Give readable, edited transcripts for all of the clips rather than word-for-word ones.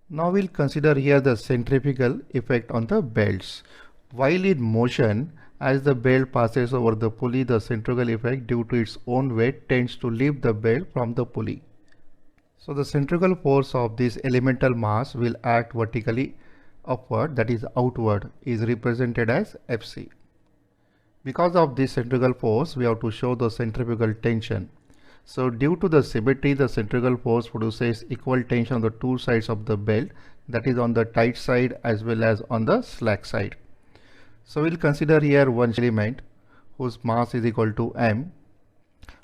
Now we'll consider here the centrifugal effect on the belts. While in motion, as the belt passes over the pulley, the centrifugal effect due to its own weight tends to lift the belt from the pulley. So the centrifugal force of this elemental mass will act vertically upward, that is outward, is represented as Fc. Because of this centrifugal force, we have to show the centrifugal tension. So due to the symmetry, the centrifugal force produces equal tension on the two sides of the belt, that is on the tight side as well as on the slack side. So we'll consider here one element whose mass is equal to m,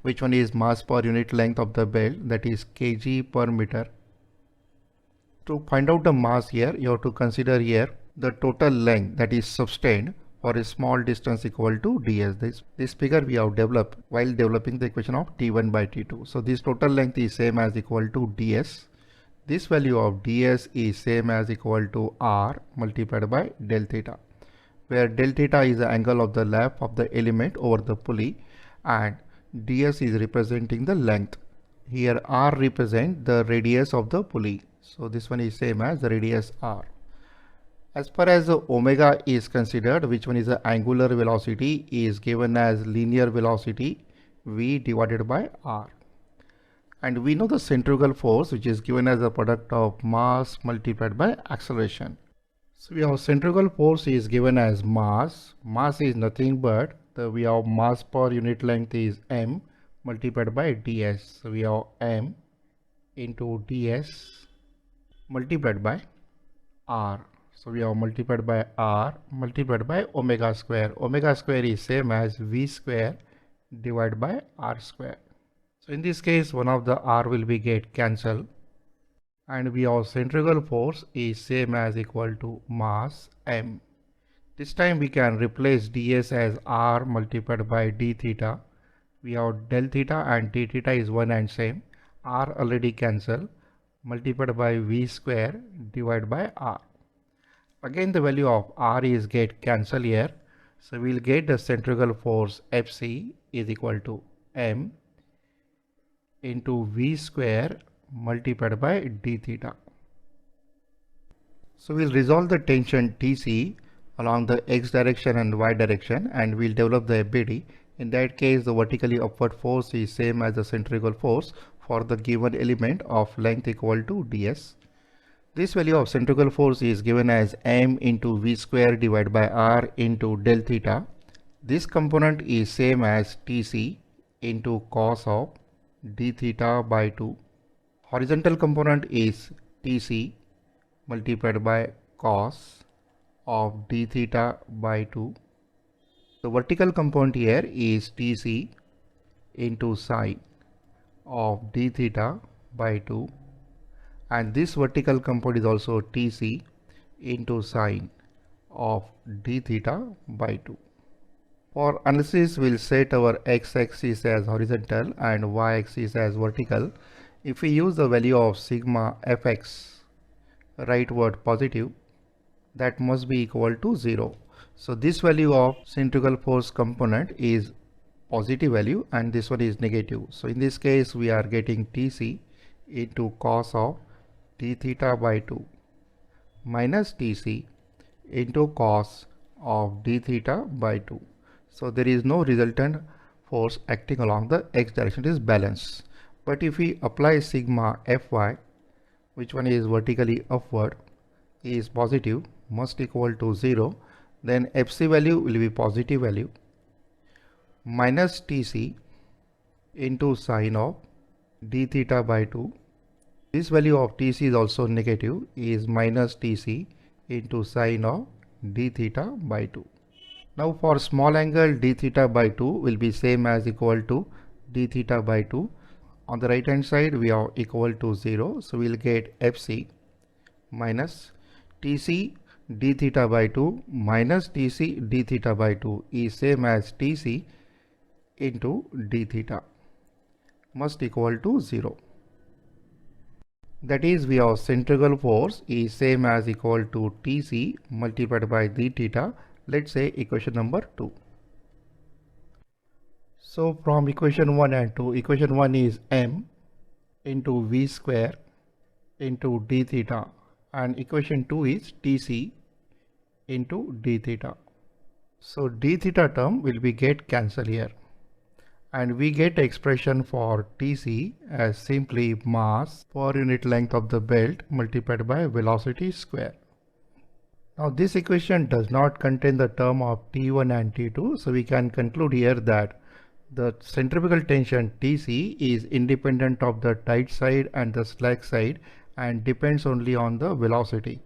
which one is mass per unit length of the belt, that is kg per meter. To find out the mass here, you have to consider here the total length that is sustained for a small distance equal to ds. This figure we have developed while developing the equation of t1 by t2. So this total length is same as equal to ds. This value of ds is same as equal to r multiplied by del theta, where del theta is the angle of the lap of the element over the pulley and ds is representing the length. Here r represents the radius of the pulley. So this one is same as the radius r. As far as the omega is considered, which one is the angular velocity, is given as linear velocity v divided by r. And we know the centrifugal force, which is given as the product of mass multiplied by acceleration. So we have centrifugal force is given as mass. Mass is nothing but we have mass per unit length is m multiplied by ds. So we have m into ds multiplied by r. So we have multiplied by r multiplied by omega square. Omega square is same as v square divided by r square. So in this case, one of the r will be get cancelled, and we have centrifugal force is same as equal to mass m. This time we can replace ds as r multiplied by d theta. We have del theta and d theta is one and same. R already cancelled, multiplied by v square divided by r. Again the value of r is get cancelled here. So we will get the centrifugal force Fc is equal to m into v square multiplied by d theta. So we'll resolve the tension Tc along the x direction and y direction, and we'll develop the FBD. In that case, the vertically upward force is same as the centrifugal force for the given element of length equal to ds. This value of centrifugal force is given as m into v square divided by r into del theta. This component is same as Tc into cos of d theta by 2. Horizontal component is Tc multiplied by cos of d theta by 2. The vertical component here is Tc into sine of d theta by 2. And this vertical component is also Tc into sine of d theta by 2. For analysis, we'll set our x-axis as horizontal and y-axis as vertical. If we use the value of sigma fx rightward positive, that must be equal to 0. So this value of centrifugal force component is positive value and this one is negative. So in this case, we are getting Tc into cos of d theta by 2 minus Tc into cos of d theta by 2. So there is no resultant force acting along the x direction, it is balanced. But if we apply sigma Fy, which one is vertically upward, is positive, must equal to 0, then Fc value will be positive value minus Tc into sine of d theta by 2. This value of Tc is also negative, is minus Tc into sine of d theta by 2. Now for small angle, d theta by 2 will be same as equal to d theta by 2. On the right hand side, we are equal to 0. So we will get Fc minus Tc d theta by 2 minus Tc d theta by 2 is same as Tc into d theta must equal to 0. That is, we have centrifugal force is same as equal to Tc multiplied by d theta. Let's say equation number 2. So from equation 1 and 2, equation 1 is m into v square into d theta and equation 2 is Tc into d theta. So d theta term will be get cancelled here, and we get expression for Tc as simply mass per unit length of the belt multiplied by velocity square. Now this equation does not contain the term of T1 and T2, so we can conclude here that the centrifugal tension Tc is independent of the tight side and the slack side and depends only on the velocity.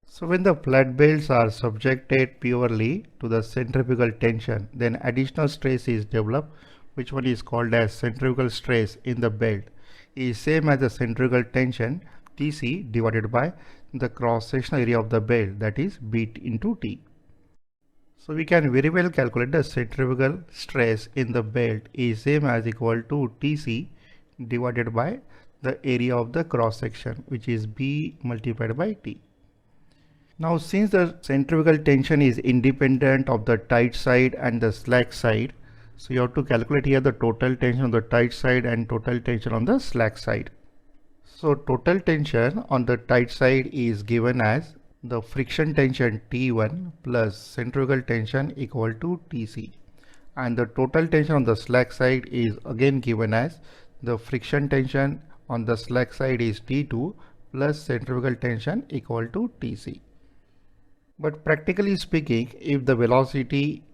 So when the flat belts are subjected purely to the centrifugal tension, then additional stress is developed, which one is called as centrifugal stress in the belt, is same as the centrifugal tension Tc divided by the cross-sectional area of the belt, that is B into T. So we can very well calculate the centrifugal stress in the belt is same as equal to Tc divided by the area of the cross-section, which is B multiplied by T. Now since the centrifugal tension is independent of the tight side and the slack side, so you have to calculate here the total tension on the tight side and total tension on the slack side. So total tension on the tight side is given as the friction tension T1 plus centrifugal tension equal to Tc, and the total tension on the slack side is again given as the friction tension on the slack side is T2 plus centrifugal tension equal to Tc. But practically speaking, if the velocity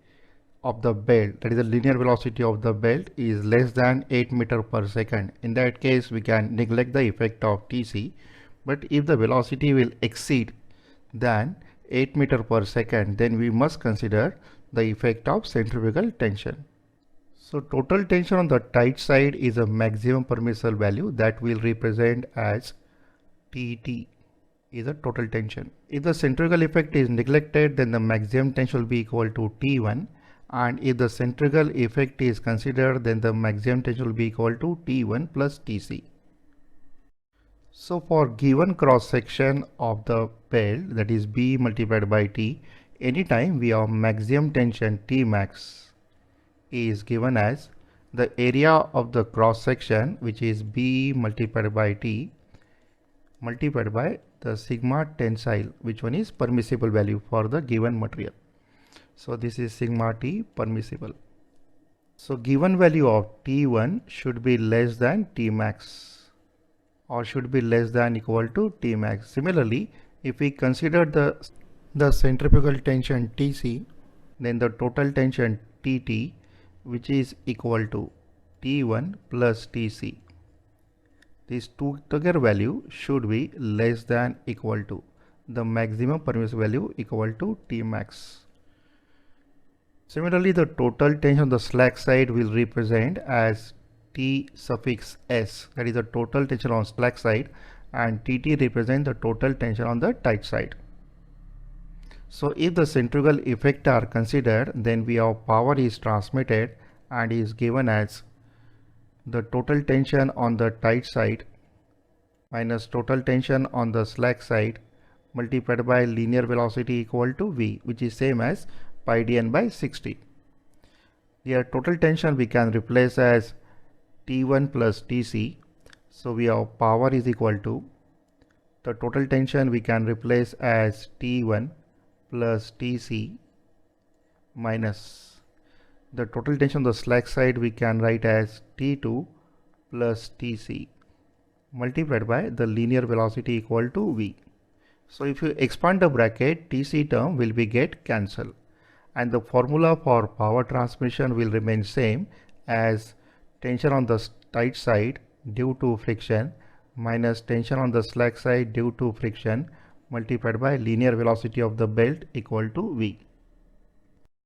of the belt, that is the linear velocity of the belt, is less than 8 meter per second, in that case we can neglect the effect of Tc. But if the velocity will exceed than 8 meter per second, then we must consider the effect of centrifugal tension. So total tension on the tight side is a maximum permissible value that will represent as Tt is a total tension. If the centrifugal effect is neglected, then the maximum tension will be equal to T1, and if the centrifugal effect is considered, then the maximum tension will be equal to T1 plus Tc. So for given cross section of the belt, that is B multiplied by T, anytime we have maximum tension T max is given as the area of the cross section, which is B multiplied by T multiplied by the sigma tensile, which one is permissible value for the given material. So this is sigma T permissible. So given value of T1 should be less than T max, or should be less than equal to T max. Similarly, if we consider the centrifugal tension Tc, then the total tension Tt, which is equal to T1 plus Tc, these two together value should be less than equal to the maximum permissible value equal to T max. Similarly, the total tension on the slack side will represent as T suffix S, that is the total tension on slack side, and Tt represent the total tension on the tight side. So if the centrifugal effect are considered, then we have power is transmitted and is given as the total tension on the tight side minus total tension on the slack side multiplied by linear velocity equal to V, which is same as pi dn by 60. Here total tension we can replace as T1 plus Tc. So we have power is equal to the total tension we can replace as T1 plus Tc minus the total tension on the slack side we can write as T2 plus Tc multiplied by the linear velocity equal to V. So if you expand the bracket, Tc term will be get cancelled, and the formula for power transmission will remain same as tension on the tight side due to friction minus tension on the slack side due to friction multiplied by linear velocity of the belt equal to V.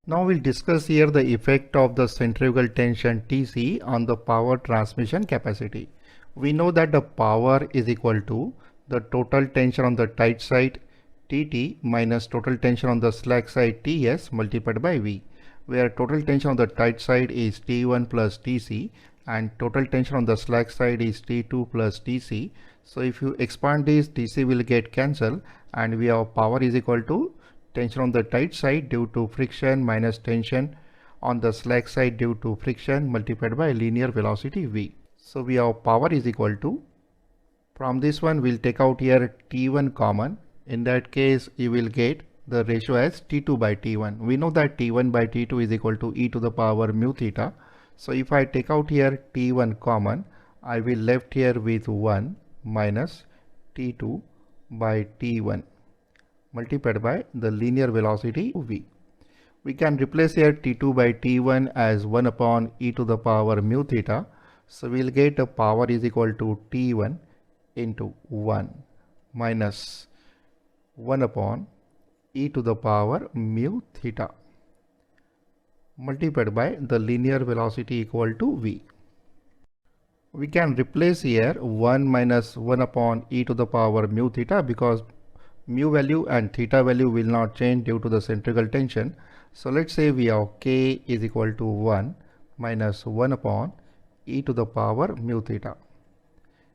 Now we'll discuss here the effect of the centrifugal tension Tc on the power transmission capacity. We know that the power is equal to the total tension on the tight side Tt minus total tension on the slack side Ts multiplied by V, where total tension on the tight side is T1 plus Tc and total tension on the slack side is T2 plus Tc. So if you expand this, Tc will get cancelled, and we have power is equal to tension on the tight side due to friction minus tension on the slack side due to friction multiplied by linear velocity V. So we have power is equal to From this one, we'll take out here T1 common. In that case, you will get the ratio as T2 by T1. We know that T1 by T2 is equal to e to the power mu theta. So if I take out here T1 common, I will left here with 1 minus T2 by T1 multiplied by the linear velocity v. We can replace here T2 by T1 as 1 upon e to the power mu theta. So we'll get a power is equal to T1 into 1 minus 1 upon e to the power mu theta multiplied by the linear velocity equal to v. We can replace here 1 minus 1 upon e to the power mu theta because mu value and theta value will not change due to the centrifugal tension. So let's say we have k is equal to 1 minus 1 upon e to the power mu theta.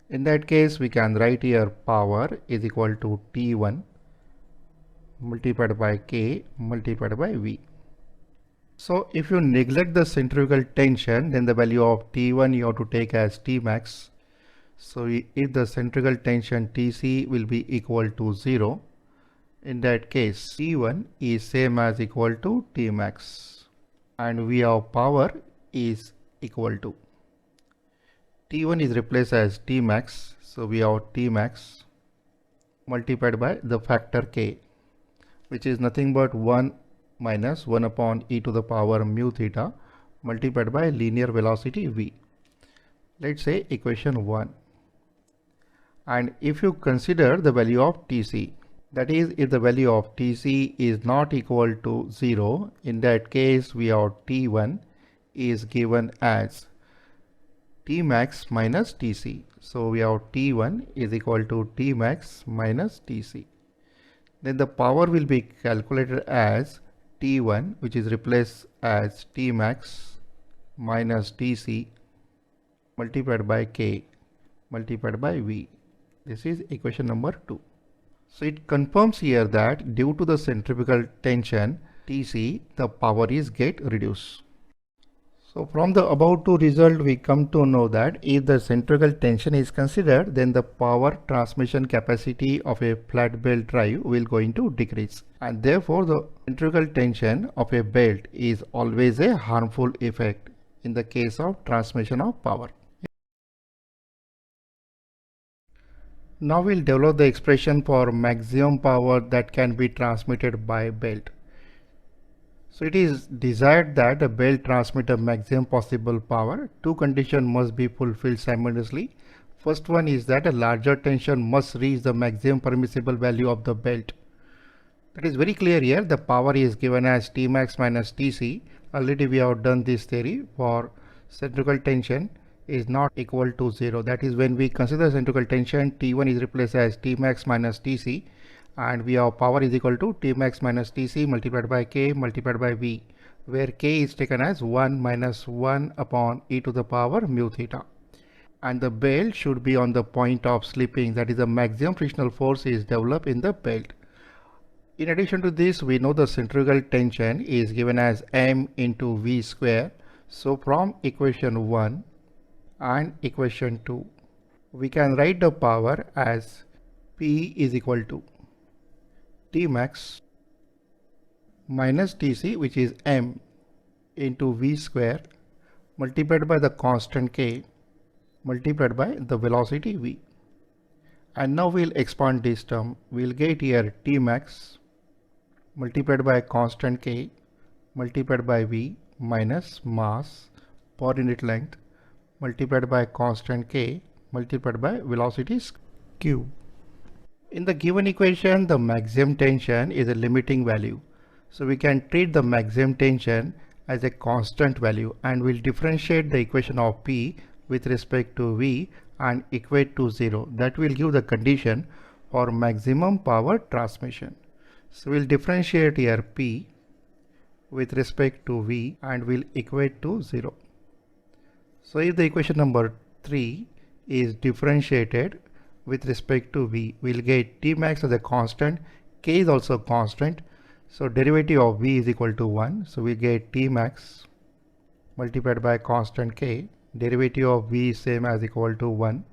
In that case, we can write here power is equal to T1 multiplied by K multiplied by V. So if you neglect the centrifugal tension, then the value of T1 you have to take as Tmax. So if the centrifugal tension Tc will be equal to 0, in that case T1 is same as equal to Tmax and V of power is equal to T1 is replaced as Tmax, so we have Tmax multiplied by the factor K, which is nothing but 1 minus 1 upon e to the power mu theta multiplied by linear velocity v. Let's say equation 1. And if you consider the value of Tc, that is if the value of Tc is not equal to 0, in that case we have T1 is given as Tmax minus Tc. So we have T1 is equal to Tmax minus Tc. Then the power will be calculated as T1, which is replaced as Tmax minus Tc multiplied by K multiplied by V. This is equation number 2. So it confirms here that due to the centrifugal tension Tc, the power is get reduced. So from the above two result, we come to know that if the centrifugal tension is considered, then the power transmission capacity of a flat belt drive will going to decrease. And therefore, the centrifugal tension of a belt is always a harmful effect in the case of transmission of power. Now we'll develop the expression for maximum power that can be transmitted by belt. So it is desired that a belt transmit a maximum possible power. Two conditions must be fulfilled simultaneously. First one is that a larger tension must reach the maximum permissible value of the belt. That is very clear here. The power is given as Tmax minus Tc. Already we have done this theory for centrifugal tension is not equal to 0. That is when we consider centrifugal tension, T1 is replaced as Tmax minus Tc. And we have power is equal to Tmax minus Tc multiplied by K multiplied by V, where K is taken as 1 minus 1 upon e to the power mu theta. And the belt should be on the point of slipping, that is the maximum frictional force is developed in the belt. In addition to this, we know the centrifugal tension is given as m into V square. So from equation 1 and equation 2, we can write the power as P is equal to Tmax minus Tc, which is m into V square multiplied by the constant K multiplied by the velocity V. And now we'll expand this term. We'll get here Tmax multiplied by constant K multiplied by V minus mass per unit length multiplied by constant K multiplied by velocity q. In the given equation, the maximum tension is a limiting value. So we can treat the maximum tension as a constant value and we'll differentiate the equation of P with respect to V and equate to 0. That will give the condition for maximum power transmission. So we'll differentiate here P with respect to V and we'll equate to 0. So if the equation number 3 is differentiated with respect to V, we'll get Tmax as a constant, K is also constant. So derivative of V is equal to 1. So we get Tmax multiplied by constant K. Derivative of V is same as equal to 1.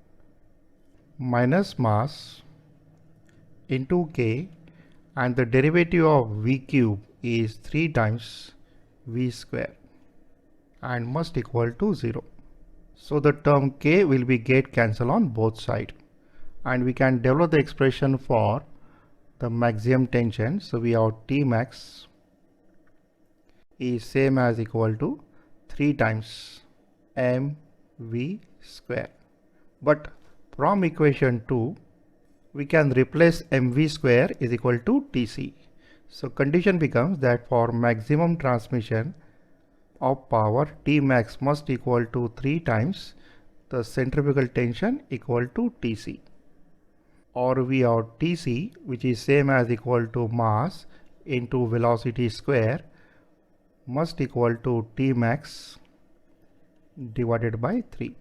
minus mass into K, and the derivative of V cube is 3 times V square and must equal to 0. So the term K will be get cancelled on both sides, and we can develop the expression for the maximum tension. So we have T max is same as equal to 3 times mv square. But from equation 2, we can replace mv square is equal to Tc. So condition becomes that for maximum transmission of power, T max must equal to 3 times the centrifugal tension equal to Tc. Or we have Tc, which is same as equal to mass into velocity square, must equal to T max divided by 3.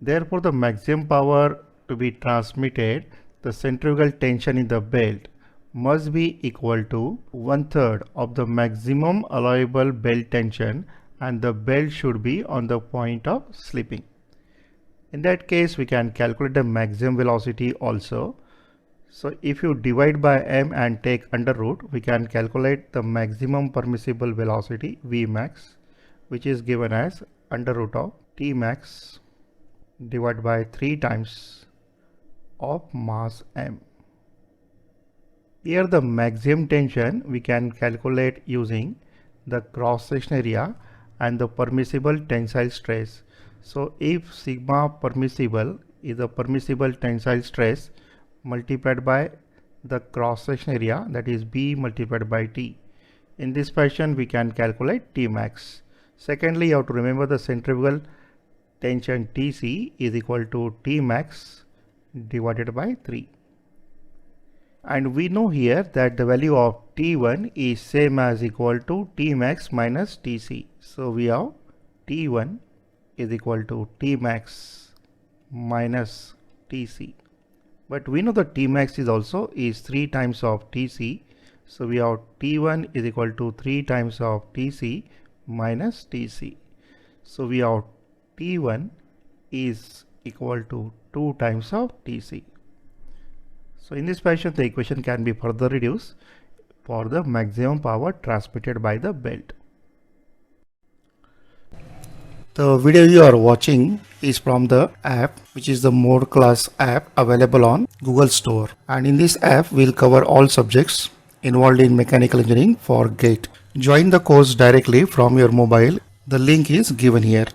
Therefore, the maximum power to be transmitted, the centrifugal tension in the belt must be equal to 1/3 of the maximum allowable belt tension, and the belt should be on the point of slipping. In that case, we can calculate the maximum velocity also. So if you divide by m and take under root, we can calculate the maximum permissible velocity V max, which is given as under root of T max divided by 3 times of mass m. Here the maximum tension we can calculate using the cross section area and the permissible tensile stress. So if sigma permissible is the permissible tensile stress multiplied by the cross section area, that is B multiplied by T. In this fashion we can calculate T max. Secondly, you have to remember the centrifugal tension Tc is equal to T max divided by 3. And we know here that the value of T1 is same as equal to T max minus Tc. So we have T1 is equal to T max minus Tc. But we know the T max is also is 3 times of Tc. So we have T1 is equal to 3 times of Tc minus Tc. So we have T1 is equal to 2 times of Tc. So in this fashion, the equation can be further reduced for the maximum power transmitted by the belt. The video you are watching is from the app, which is the Mohod class app available on Google Store. And in this app, we'll cover all subjects involved in mechanical engineering for GATE. Join the course directly from your mobile. The link is given here.